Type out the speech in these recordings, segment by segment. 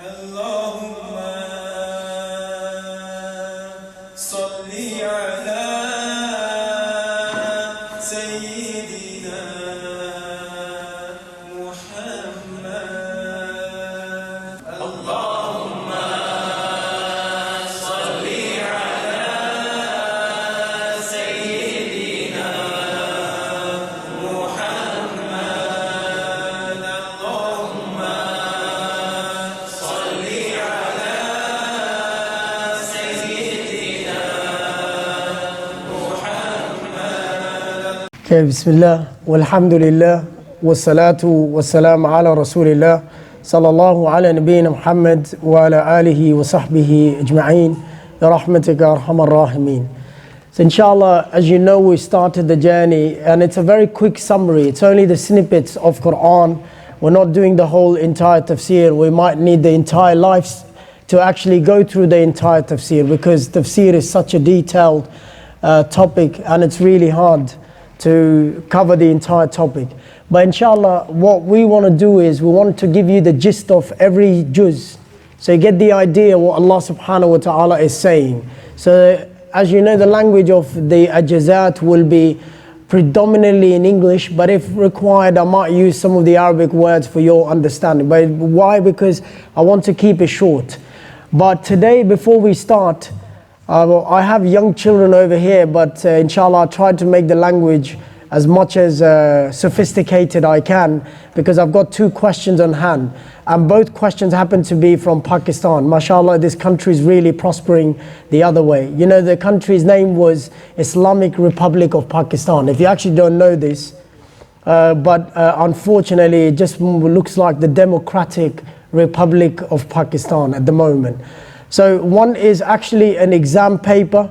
اللهم صل على سيدنا محمد اللهم صل على سيدنا محمد اللهم بسم الله والحمد لله والصلاة والسلام على رسول الله صلى الله على نبينا محمد وعلى آله وصحبه أجمعين برحمتك يا أرحم الراحمين. So inshallah, as you know, we started the journey and it's a very quick summary. It's only the snippets of Quran. We're not doing the whole entire tafsir. We might need the entire lives to actually go through the entire tafsir, because tafsir is such a detailed topic and it's really hard to cover the entire topic. But inshallah, what we want to do is we want to give you the gist of every juz, so you get the idea what Allah subhanahu wa ta'ala is saying. So as you know, the language of the ajazat will be predominantly in English, but if required I might use some of the Arabic words for your understanding. But why? Because I want to keep it short. But today, before we start, I have young children over here, but inshallah I tried to make the language as much as sophisticated I can, because I've got two questions on hand, and both questions happen to be from Pakistan. MashaAllah, this country is really prospering the other way. You know, the country's name was Islamic Republic of Pakistan, if you actually don't know this, but unfortunately it just looks like the Democratic Republic of Pakistan at the moment. So one is actually an exam paper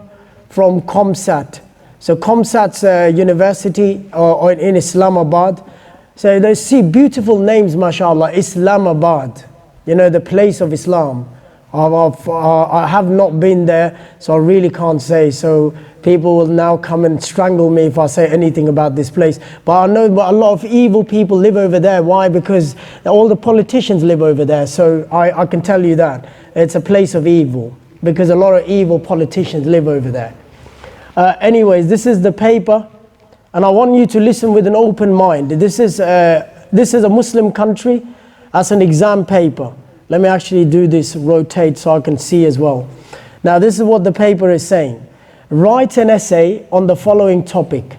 from ComSat. So ComSat's university in Islamabad. So they see beautiful names, mashallah, Islamabad, you know, the place of Islam. I have not been there, so I really can't say. So people will now come and strangle me if I say anything about this place. But I know a lot of evil people live over there. Why? Because all the politicians live over there. So I can tell you that. It's a place of evil, because a lot of evil politicians live over there. Anyways, this is the paper, and I want you to listen with an open mind. This is a Muslim country. That's an exam paper. Let me actually do this, rotate so I can see as well. Now this is what the paper is saying. Write an essay on the following topic: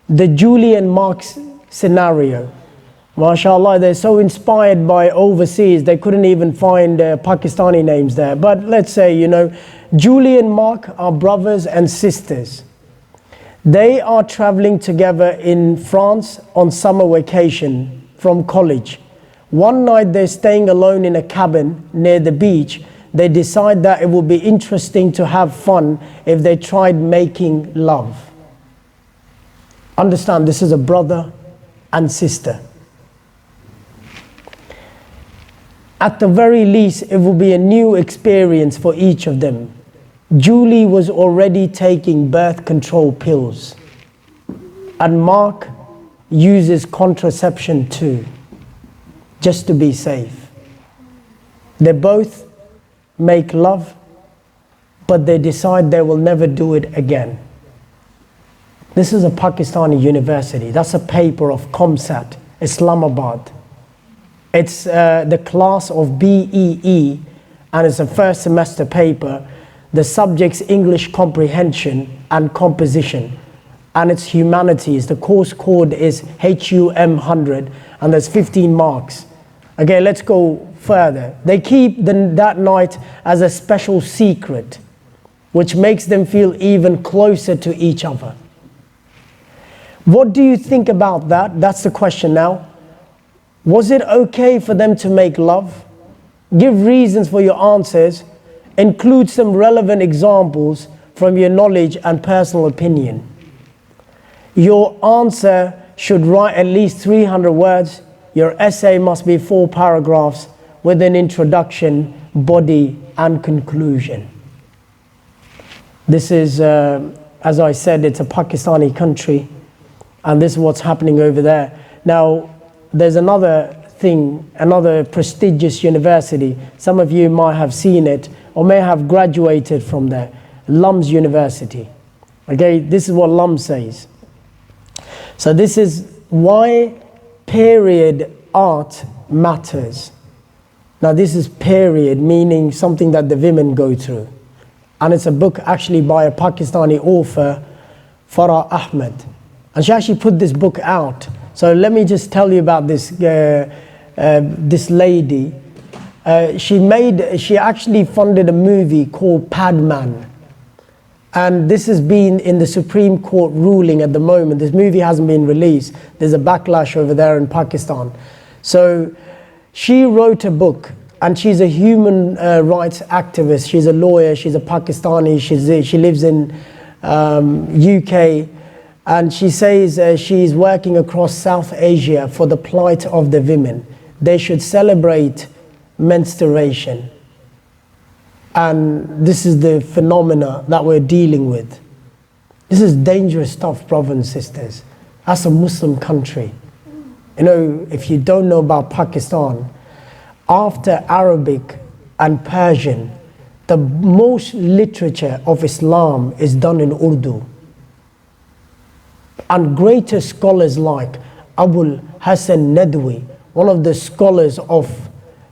the Julian Marx scenario. MashaAllah, they're so inspired by overseas, they couldn't even find Pakistani names there. But let's say, you know, Julie and Mark are brothers and sisters. They are traveling together in France on summer vacation from college. One night they're staying alone in a cabin near the beach. They decide that it would be interesting to have fun if they tried making love. Understand, this is a brother and sister. At the very least, it will be a new experience for each of them. Julie was already taking birth control pills, and Mark uses contraception too, just to be safe. They both make love, but they decide they will never do it again. This is a Pakistani university. That's a paper of ComSat, Islamabad. It's the class of BEE, and it's a first semester paper. The subject's English comprehension and composition, and it's humanities. The course code is HUM 100, and there's 15 marks. Okay, let's go further. They keep that night as a special secret, which makes them feel even closer to each other. What do you think about that? That's the question now. Was it okay for them to make love? Give reasons for your answers. Include some relevant examples from your knowledge and personal opinion. Your answer should write at least 300 words. Your essay must be 4 paragraphs with an introduction, body, and conclusion. This is, as I said, it's a Pakistani country, and this is what's happening over there. Now, there's another thing, another prestigious university. Some of you might have seen it or may have graduated from there. Lum's University. Okay, this is what Lum says. So this is why period art matters. Now this is period, meaning something that the women go through. And it's a book actually by a Pakistani author, Farah Ahmed. And she actually put this book out. So let me just tell you about this, this lady. She actually funded a movie called Padman. And this has been in the Supreme Court ruling at the moment. This movie hasn't been released. There's a backlash over there in Pakistan. So she wrote a book, and she's a human rights activist. She's a lawyer, she's a Pakistani, she lives in UK. And she says she's working across South Asia for the plight of the women. They should celebrate menstruation. And this is the phenomena that we're dealing with. This is dangerous stuff, brothers and sisters. That's a Muslim country. You know, if you don't know about Pakistan, after Arabic and Persian, the most literature of Islam is done in Urdu. And greater scholars like Abul Hassan Nadwi, one of the scholars of,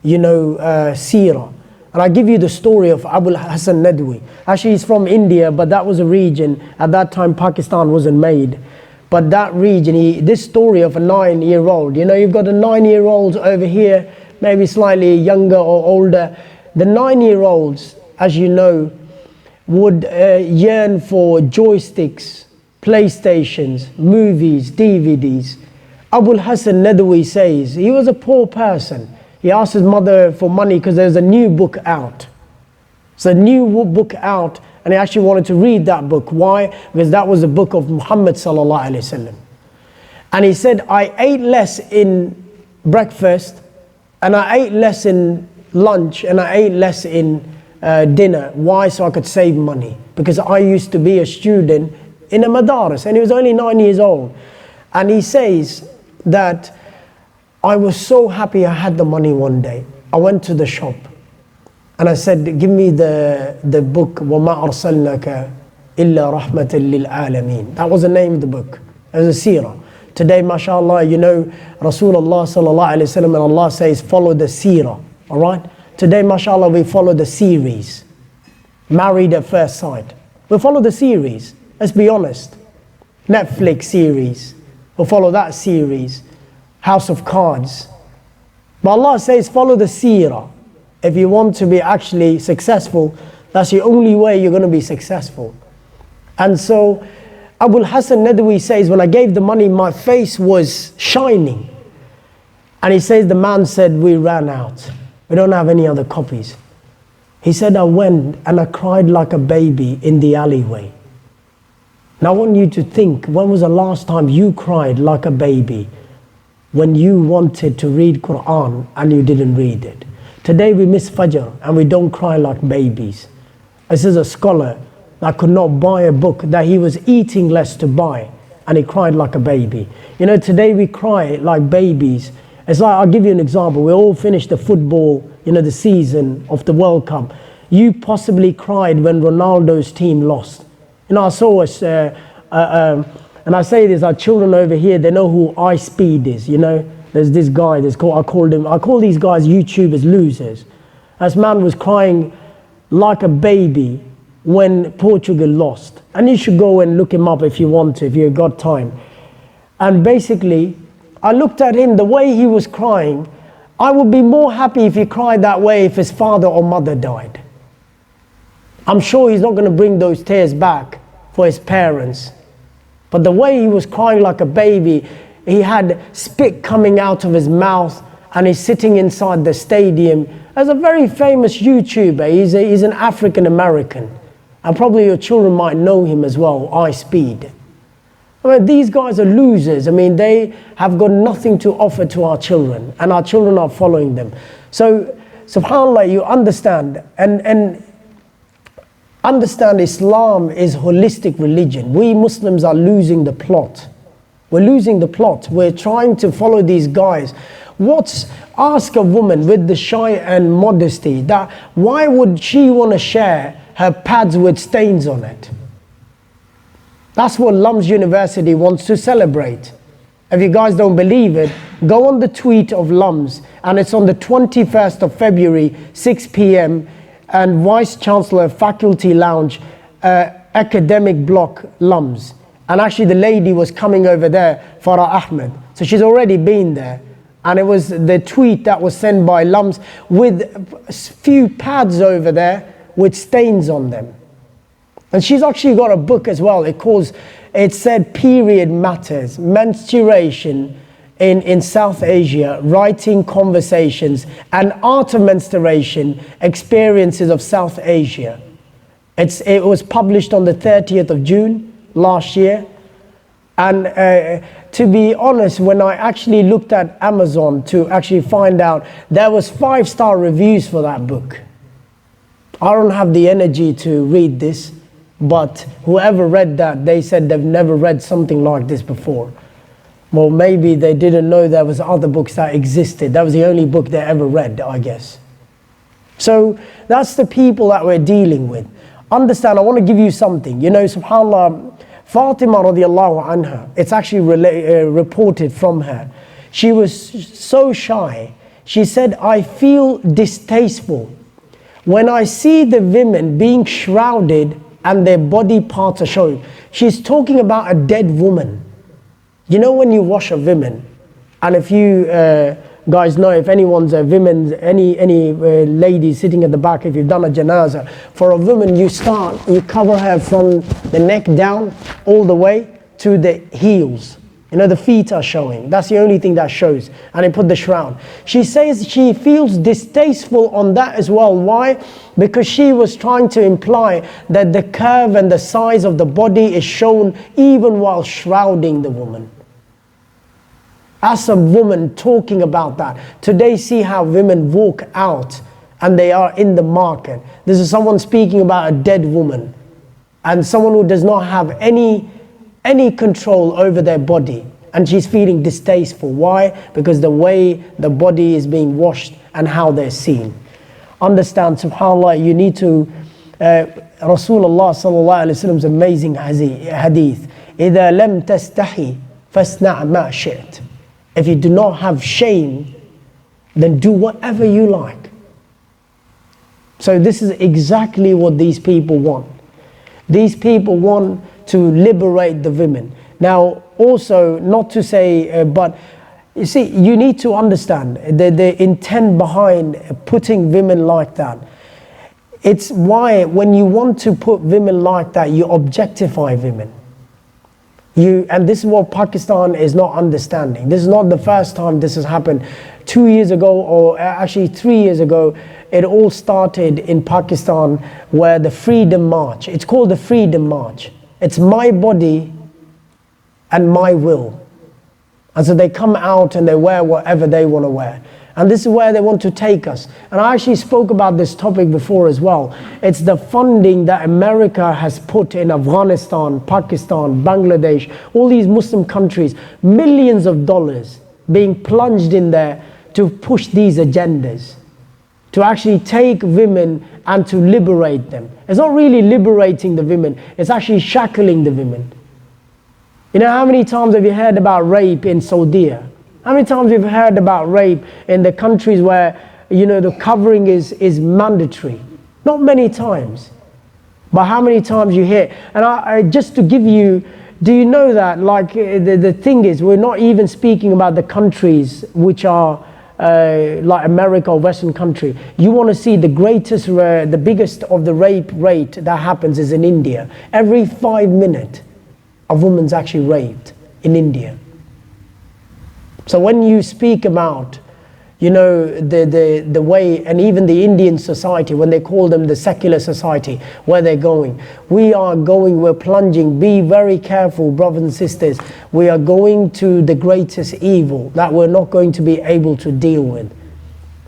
Seerah. And I give you the story of Abul Hassan Nadwi. Actually, he's from India, but that was a region. At that time, Pakistan wasn't made. But that region, this story of a 9-year-old, you've got a 9-year-old over here, maybe slightly younger or older. The 9-year-olds, as you know, would yearn for joysticks, PlayStations, movies, DVDs. Abul Hassan Nadwi says he was a poor person. He asked his mother for money because there's a new book out. It's a new book out, and he actually wanted to read that book. Why? Because that was the book of Muhammad sallallahu alaihi wasallam. And he said, I ate less in breakfast, and I ate less in lunch, and I ate less in dinner. Why? So I could save money. Because I used to be a student in a madaris, and he was only 9 years old. And he says that I was so happy I had the money one day. I went to the shop and I said, give me the book, وَمَا أَرْسَلْنَاكَ إِلَّا رَحْمَةً لِلْعَالَمِينَ. That was the name of the book. It was a seerah. Today, mashallah, Rasulullah sallallahu alayhi wa sallam, and Allah says, follow the seerah. All right? Today, mashallah, we follow the series. Married at First Sight. We follow the series. Let's be honest. Netflix series. We'll follow that series. House of Cards. But Allah says follow the seerah. If you want to be actually successful, that's the only way you're going to be successful. And so Abul Hassan Nadwi says, when I gave the money, my face was shining. And he says, the man said, we ran out. We don't have any other copies. He said, I went and I cried like a baby in the alleyway. Now I want you to think, when was the last time you cried like a baby when you wanted to read Quran and you didn't read it? Today we miss Fajr and we don't cry like babies. This is a scholar that could not buy a book that he was eating less to buy, and he cried like a baby. Today we cry like babies. It's like, I'll give you an example. We all finished the football, the season of the World Cup. You possibly cried when Ronaldo's team lost. I saw us, and I say this, our children over here, they know who iSpeed is, There's this guy, I call these guys YouTubers losers. This man was crying like a baby when Portugal lost. And you should go and look him up if you want to, if you've got time. And basically, I looked at him, the way he was crying, I would be more happy if he cried that way if his father or mother died. I'm sure he's not going to bring those tears back for his parents. But the way he was crying like a baby, he had spit coming out of his mouth, and he's sitting inside the stadium. As a very famous YouTuber, he's an African American. And probably your children might know him as well, iSpeed. These guys are losers. They have got nothing to offer to our children, and our children are following them. So, subhanAllah, you understand, and understand Islam is holistic religion. We Muslims are losing the plot. We're losing the plot. We're trying to follow these guys. ask a woman with the shy and modesty that why would she want to share her pads with stains on it? That's what Lums University wants to celebrate. If you guys don't believe it, go on the tweet of Lums, and it's on the 21st of February, 6 p.m. and Vice Chancellor Faculty Lounge, Academic Block, Lums. And actually the lady was coming over there, Farah Ahmed. So she's already been there. And it was the tweet that was sent by Lums with a few pads over there with stains on them. And she's actually got a book as well. It said Period Matters, Menstruation in South Asia, Writing Conversations, and Art of Menstruation, Experiences of South Asia. It was published on the 30th of June last year. And to be honest, when I actually looked at Amazon to actually find out, there was 5-star reviews for that book. I don't have the energy to read this, but whoever read that, they said they've never read something like this before. Well, maybe they didn't know there was other books that existed. That was the only book they ever read, I guess. So that's the people that we're dealing with. Understand, I want to give you something. You know, subhanAllah, Fatima radiallahu anha, it's actually reported from her. She was so shy. She said, I feel distasteful when I see the women being shrouded and their body parts are showing. She's talking about a dead woman. You know when you wash a woman, and if you guys know, if anyone's a woman, any lady sitting at the back, if you've done a janazah, for a woman you cover her from the neck down all the way to the heels. You know, the feet are showing. That's the only thing that shows. And they put the shroud. She says she feels distasteful on that as well. Why? Because she was trying to imply that the curve and the size of the body is shown even while shrouding the woman. As a woman talking about that. Today, see how women walk out and they are in the market. This is someone speaking about a dead woman. And someone who does not have any control over their body, and she's feeling distasteful. Why? Because the way the body is being washed and how they're seen. Understand, subhanAllah, you need to, Rasulullah sallallahu alayhi wa sallam's amazing hadith, إِذَا لَمْ تَسْتَحِي فَاسْنَعْ مَا شِئْتَ. If you do not have shame, then do whatever you like. So this is exactly what these people want. These people want to liberate the women. Now, also, not to say, but you see, you need to understand the intent behind putting women like that. It's why when you want to put women like that, you objectify women. And this is what Pakistan is not understanding. This is not the first time this has happened. 2 years ago, or actually 3 years ago, it all started in Pakistan where the Freedom March, it's called the Freedom March. It's my body and my will. And so they come out and they wear whatever they want to wear. And this is where they want to take us. And I actually spoke about this topic before as well. It's the funding that America has put in Afghanistan, Pakistan, Bangladesh, all these Muslim countries, millions of dollars being plunged in there to push these agendas, to actually take women and to liberate them. It's not really liberating the women, it's actually shackling the women. You know, how many times have you heard about rape in Saudi? How many times have you heard about rape in the countries where, you know, the covering is mandatory? Not many times. But how many times you hear? And I just to give you, do you know that, like, the thing is, we're not even speaking about the countries which are like America or Western country. You want to see the greatest, the biggest of the rape rate that happens is in India. Every 5 minutes, a woman's actually raped in India. So when you speak about, you know, the way, and even the Indian society, when they call them the secular society, where they're going, we're plunging. Be very careful, brothers and sisters. We are going to the greatest evil that we're not going to be able to deal with.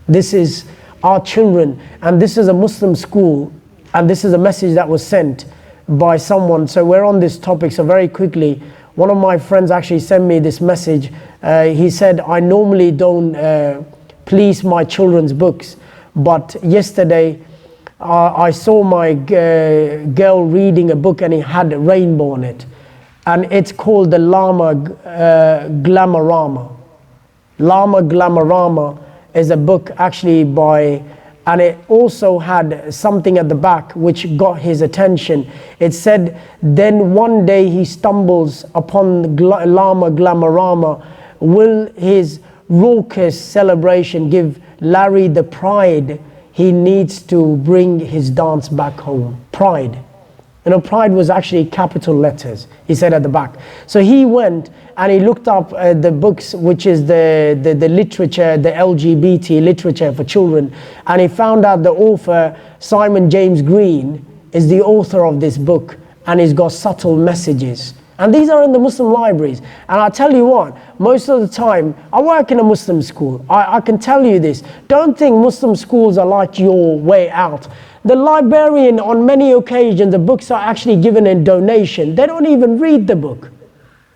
This is our children, and this is a Muslim school, and this is a message that was sent by someone. So we're on this topic, so very quickly, One of my friends actually sent me this message. He said, I normally don't police my children's books, but yesterday I saw my girl reading a book and it had a rainbow on it, and it's called the Llama Glamorama. Llama Glamorama is a book actually by, and it also had something at the back which got his attention. It said, then one day he stumbles upon Llama Glamorama. Will his raucous celebration give Larry the pride he needs to bring his dance back home? Pride. You know, pride was actually capital letters, he said at the back. So he went and he looked up the books, which is the literature, the LGBT literature for children, and he found out the author, Simon James Green, is the author of this book, and he's got subtle messages. And these are in the Muslim libraries. And I tell you what, most of the time, I work in a Muslim school. I can tell you this. Don't think Muslim schools are like your way out. The librarian, on many occasions, the books are actually given in donation. They don't even read the book.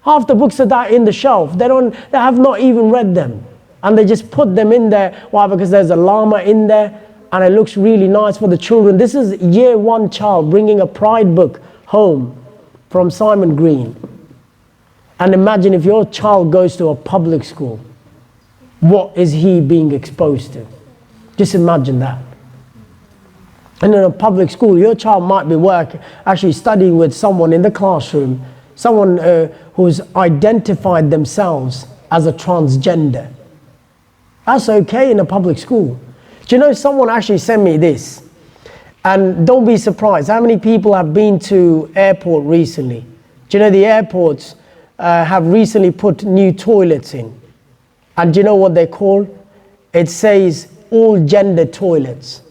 Half the books are that in the shelf. They have not even read them. And they just put them in there. Why? Because there's a llama in there and it looks really nice for the children. This is year one child bringing a pride book home from Simon Green. And imagine if your child goes to a public school, what is he being exposed to? Just imagine that. And in a public school, your child might be actually studying with someone in the classroom, someone who's identified themselves as a transgender. That's okay in a public school. Do you know, someone actually sent me this. And don't be surprised, how many people have been to airport recently? Do you know the airports have recently put new toilets in? And do you know what they're called? It says all gender toilets.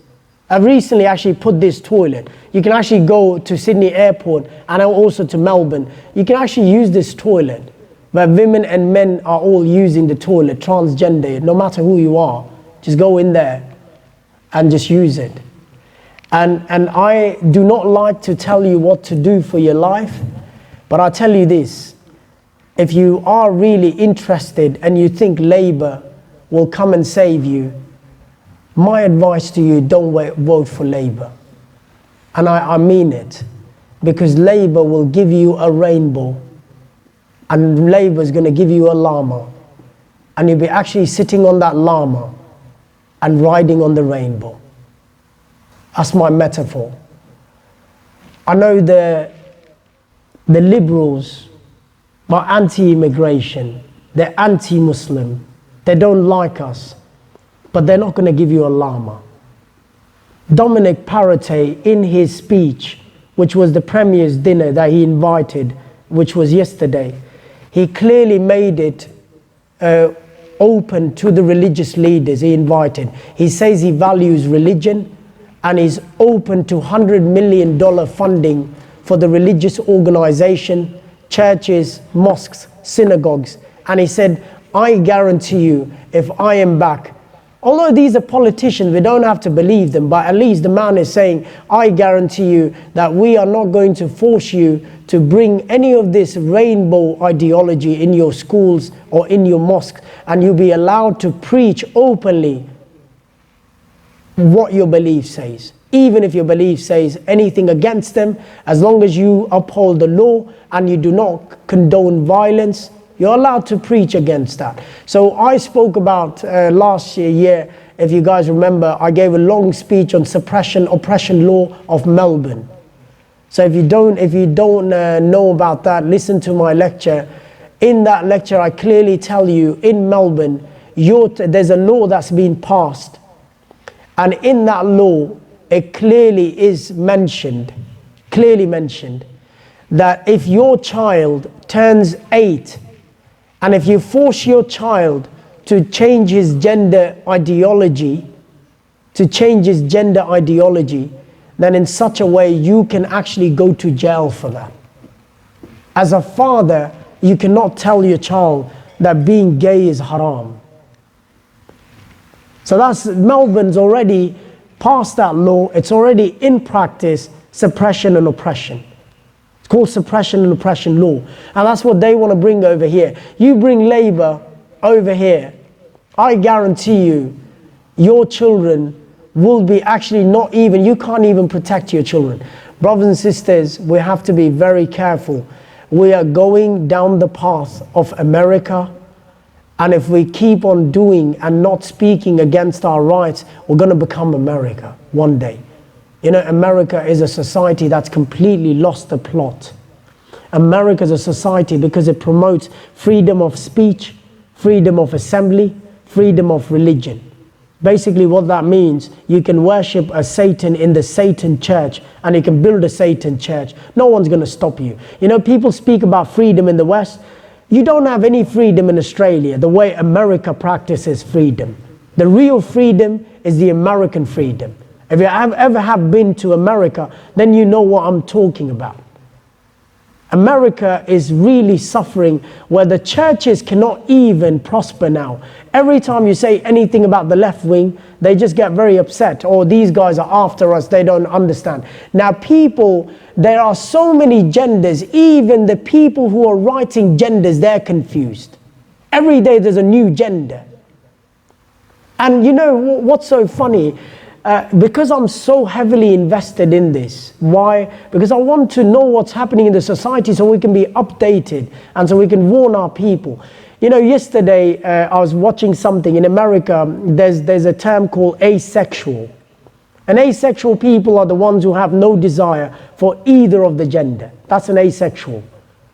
I've recently actually put this toilet. You can actually go to Sydney Airport and also to Melbourne. You can actually use this toilet where women and men are all using the toilet, transgender, no matter who you are. Just go in there and just use it. And I do not like to tell you what to do for your life, but I'll tell you this. If you are really interested and you think Labour will come and save you, my advice to you, don't vote for Labour. And I mean it. Because Labour will give you a rainbow. And Labour is going to give you a llama. And you'll be actually sitting on that llama and riding on the rainbow. That's my metaphor. I know the liberals are anti-immigration. They're anti-Muslim. They don't like us. But they're not going to give you a llama. Dominic Perrottet, in his speech, which was the Premier's dinner that he invited, which was yesterday, he clearly made it open to the religious leaders he invited. He says he values religion and is open to $100 million funding for the religious organization, churches, mosques, synagogues. And he said, I guarantee you, if I am back, although these are politicians, we don't have to believe them, but at least the man is saying, I guarantee you that we are not going to force you to bring any of this rainbow ideology in your schools or in your mosques, and you'll be allowed to preach openly what your belief says. Even if your belief says anything against them, as long as you uphold the law and you do not condone violence, you're allowed to preach against that. So I spoke about last year, if you guys remember, I gave a long speech on oppression law of Melbourne. So if you don't know about that, listen to my lecture. In that lecture, I clearly tell you, in Melbourne, there's a law that's been passed. And in that law, it clearly is mentioned, that if your child turns 8, and if you force your child to change his gender ideology, then in such a way you can actually go to jail for that. As a father, you cannot tell your child that being gay is haram. So Melbourne's already passed that law. It's already in practice, suppression and oppression. It's called suppression and oppression law. And that's what they want to bring over here. You bring labor over here, I guarantee you, your children will be actually not even, you can't even protect your children. Brothers and sisters, we have to be very careful. We are going down the path of America, and if we keep on doing and not speaking against our rights, we're going to become America one day. You know, America is a society that's completely lost the plot. America is a society because it promotes freedom of speech, freedom of assembly, freedom of religion. Basically what that means, you can worship a Satan in the Satan church, and you can build a Satan church. No one's going to stop you. You know, people speak about freedom in the West. You don't have any freedom in Australia the way America practices freedom. The real freedom is the American freedom. If you ever have been to America, then you know what I'm talking about. America is really suffering, where the churches cannot even prosper now. Every time you say anything about the left wing, they just get very upset. Oh, these guys are after us, they don't understand. Now people, there are so many genders, even the people who are writing genders, they're confused. Every day there's a new gender. And you know what's so funny? Because I'm so heavily invested in this. Why? Because I want to know what's happening in the society so we can be updated and so we can warn our people. You know, yesterday I was watching something in America. There's a term called asexual. And asexual people are the ones who have no desire for either of the gender. That's an asexual.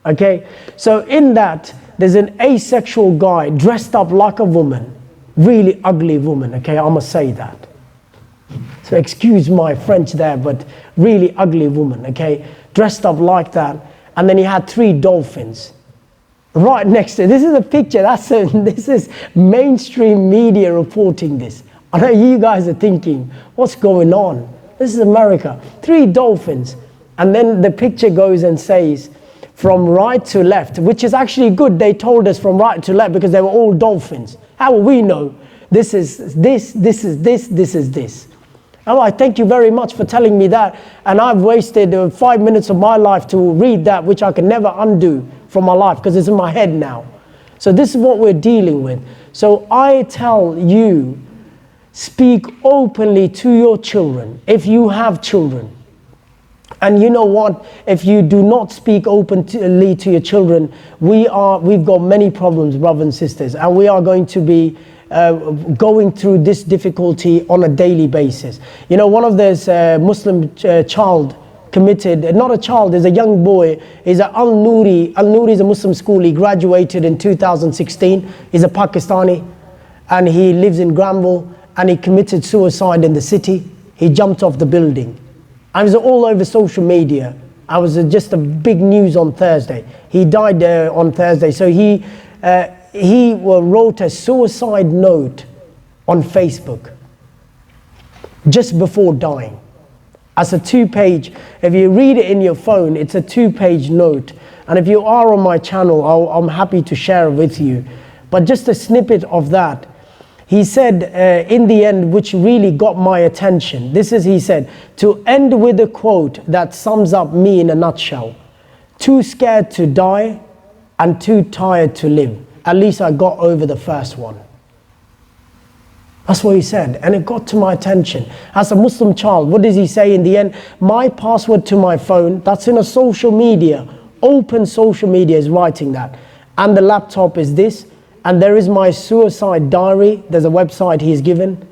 Okay? So in that, there's an asexual guy dressed up like a woman. Really ugly woman. Okay, I must say that. So excuse my French there, but really ugly woman, okay? Dressed up like that. And then he had 3 dolphins right next to it. This is a picture, this is mainstream media reporting this. I know you guys are thinking, what's going on? This is America. 3 dolphins. And then the picture goes and says, from right to left, which is actually good. They told us from right to left because they were all dolphins. How will we know? This is this, this is this, this is this. Oh, I thank you very much for telling me that. And I've wasted 5 minutes of my life to read that, which I can never undo from my life because it's in my head now. So this is what we're dealing with. So I tell you, speak openly to your children if you have children. And you know what? If you do not speak openly to your children, we've got many problems, brothers and sisters, and we are going to be going through this difficulty on a daily basis. You know, one of those Muslim child committed, not a child, is a young boy, is a Al-Nouri. Al-Nouri is a Muslim school. He graduated in 2016. He's a Pakistani, and he lives in Granville, and he committed suicide in the city. He jumped off the building. I was all over social media. I was just a big news on Thursday. He died on Thursday. So he wrote a suicide note on Facebook just before dying. As a 2-page, if you read it in your phone, it's a 2-page note. And if you are on my channel, I'm happy to share it with you. But just a snippet of that. He said in the end, which really got my attention. He said, to end with a quote that sums up me in a nutshell. Too scared to die and too tired to live. At least I got over the first one. That's what he said, and it got to my attention. As a Muslim child, what does he say in the end? My password to my phone, that's in a social media, open social media is writing that. And the laptop is this, and there is my suicide diary. There's a website he's given.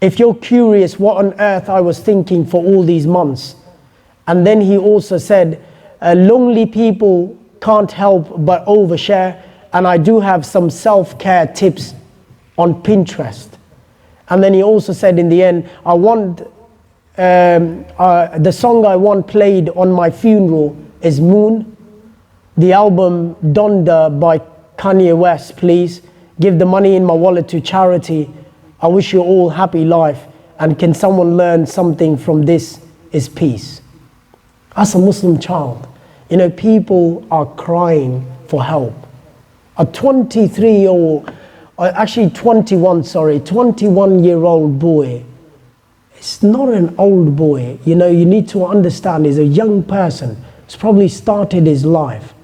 If you're curious what on earth I was thinking for all these months. And then he also said, lonely people can't help but overshare. And I do have some self-care tips on Pinterest. And then he also said in the end, I want the song I want played on my funeral is Moon. The album Donda by Kanye West, please. Give the money in my wallet to charity. I wish you all happy life. And can someone learn something from this is peace. As a Muslim child, you know, people are crying for help. A 21-year-old boy, it's not an old boy. You know, you need to understand, he's a young person who's probably started his life.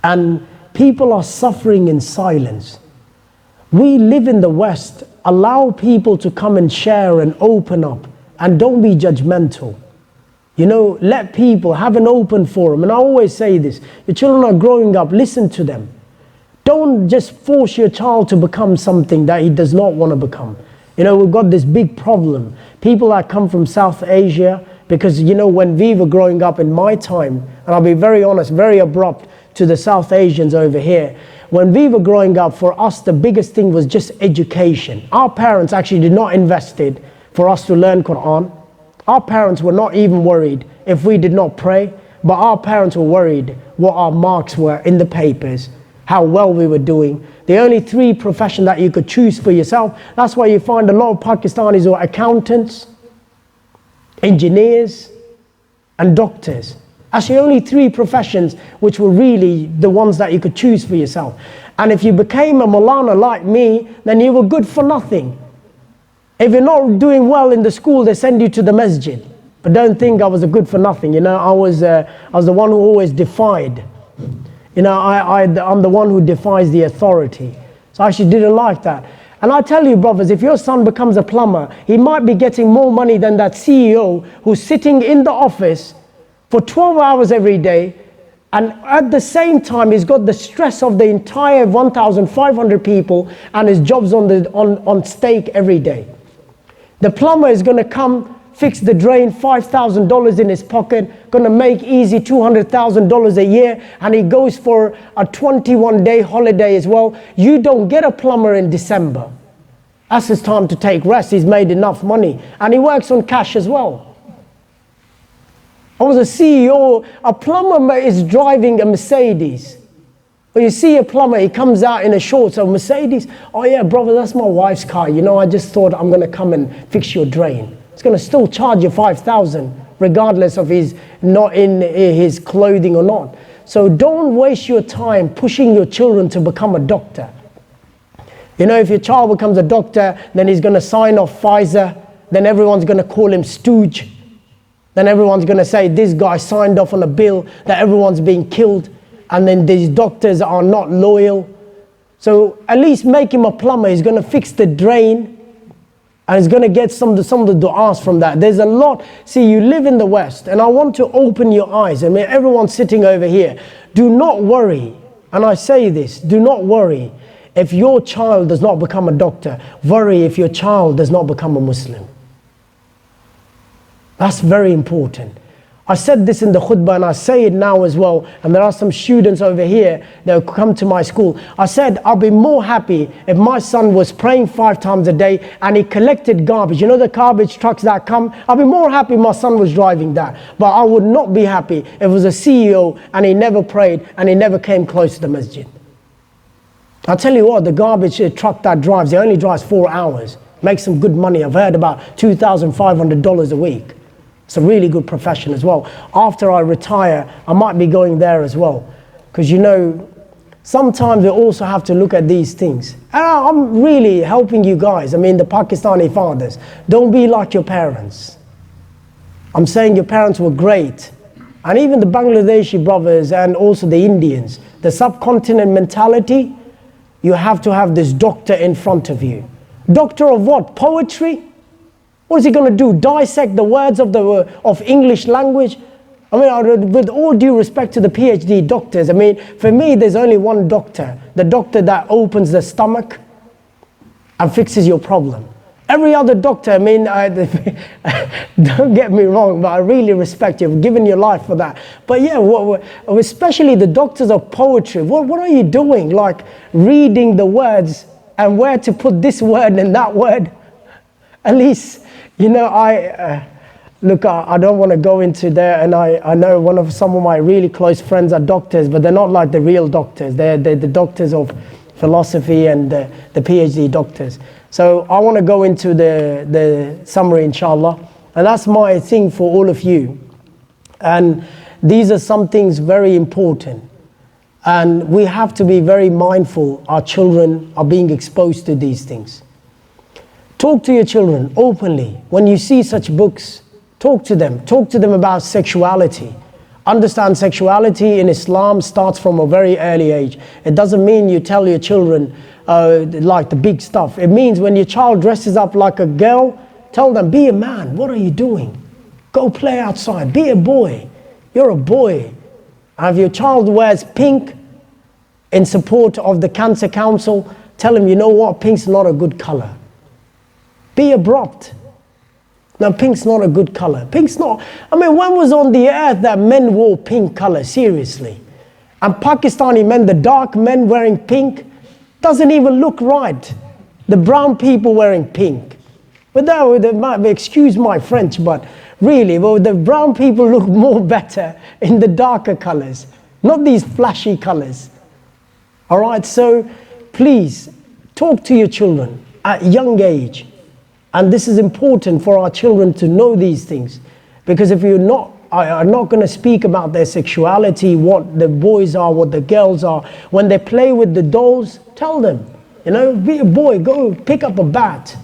And people are suffering in silence. We live in the West. Allow people to come and share and open up, and don't be judgmental. You know, let people have an open forum. And I always say this, your children are growing up, listen to them. Don't just force your child to become something that he does not want to become. You know, we've got this big problem. People that come from South Asia, because, you know, when we were growing up in my time, and I'll be very honest, very abrupt to the South Asians over here, when we were growing up, for us, the biggest thing was just education. Our parents actually did not invest it for us to learn Quran. Our parents were not even worried if we did not pray, but our parents were worried what our marks were in the papers, how well we were doing. The only three professions that you could choose for yourself, that's why you find a lot of Pakistanis who are accountants, engineers, and doctors. That's the only three professions which were really the ones that you could choose for yourself. And if you became a Maulana like me, then you were good for nothing. If you're not doing well in the school, they send you to the masjid. But don't think I was a good for nothing. You know, I was the one who always defied. You know, I'm the one who defies the authority. So I actually didn't like that. And I tell you, brothers, if your son becomes a plumber, he might be getting more money than that CEO who's sitting in the office for 12 hours every day, and at the same time he's got the stress of the entire 1,500 people, and his job's on stake every day. The plumber is going to come, fix the drain, $5,000 in his pocket, going to make easy $200,000 a year, and he goes for a 21-day holiday as well. You don't get a plumber in December. That's his time to take rest. He's made enough money, and he works on cash as well. I was a CEO, a plumber is driving a Mercedes. When you see a plumber, he comes out in a shorts of Mercedes. Oh yeah, brother, that's my wife's car. You know, I just thought I'm going to come and fix your drain. It's going to still charge you $5,000, regardless of he's not in his clothing or not. So don't waste your time pushing your children to become a doctor. You know, if your child becomes a doctor, then he's going to sign off Pfizer. Then everyone's going to call him stooge. Then everyone's going to say this guy signed off on a bill that everyone's being killed, and then these doctors are not loyal. So at least make him a plumber. He's going to fix the drain, and he's going to get some of the du'as from that. There's a lot. See, you live in the West, and I want to open your eyes. I mean, everyone's sitting over here. Do not worry, and I say this, do not worry if your child does not become a doctor. Worry if your child does not become a Muslim. That's very important. I said this in the khutbah, and I say it now as well, and there are some students over here that come to my school. I said, I'll be more happy if my son was praying 5 times a day and he collected garbage. You know the garbage trucks that come? I'll be more happy if my son was driving that. But I would not be happy if it was a CEO and he never prayed and he never came close to the masjid. I'll tell you what, the garbage truck that drives, he only drives 4 hours. Makes some good money. I've heard about $2,500 a week. It's a really good profession as well. After I retire, I might be going there as well. Because you know, sometimes we also have to look at these things. And I'm really helping you guys. I mean, the Pakistani fathers. Don't be like your parents. I'm saying your parents were great. And even the Bangladeshi brothers and also the Indians. The subcontinent mentality, you have to have this doctor in front of you. Doctor of what? Poetry? What is he going to do? Dissect the words of English language? I mean, with all due respect to the PhD doctors, I mean, for me, there's only one doctor. The doctor that opens the stomach and fixes your problem. Every other doctor, I mean, don't get me wrong, but I really respect you. You've given your life for that. But yeah, especially the doctors of poetry, what are you doing? Like reading the words and where to put this word and that word? At least, you know, look, I don't want to go into there, and I know some of my really close friends are doctors, but they're not like the real doctors. They're the doctors of philosophy and the PhD doctors. So I want to go into the summary, inshallah, and that's my thing for all of you. And these are some things very important, and we have to be very mindful. Our children are being exposed to these things. Talk to your children openly. When you see such books, talk to them. Talk to them about sexuality. Understand sexuality in Islam starts from a very early age. It doesn't mean you tell your children like the big stuff. It means when your child dresses up like a girl, tell them, be a man. What are you doing? Go play outside. Be a boy. You're a boy. And if your child wears pink in support of the Cancer Council, tell him, you know what, pink's not a good color. Be abrupt. Now, pink's not a good color. Pink's not, I mean, when was on the earth that men wore pink color, seriously? And Pakistani men, the dark men wearing pink, doesn't even look right. The brown people wearing pink. But that, excuse my French, but really, well, the brown people look more better in the darker colors, not these flashy colors. All right, so please talk to your children at a young age. And this is important for our children to know these things. Because if you're not, are not going to speak about their sexuality, what the boys are, what the girls are, when they play with the dolls, tell them, you know, be a boy, go pick up a bat.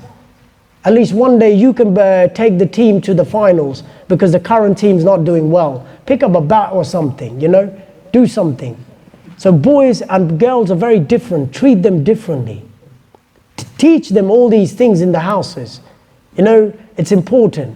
At least one day you can take the team to the finals because the current team's not doing well. Pick up a bat or something, you know, do something. So boys and girls are very different. Treat them differently. Teach them all these things in the houses. You know, it's important.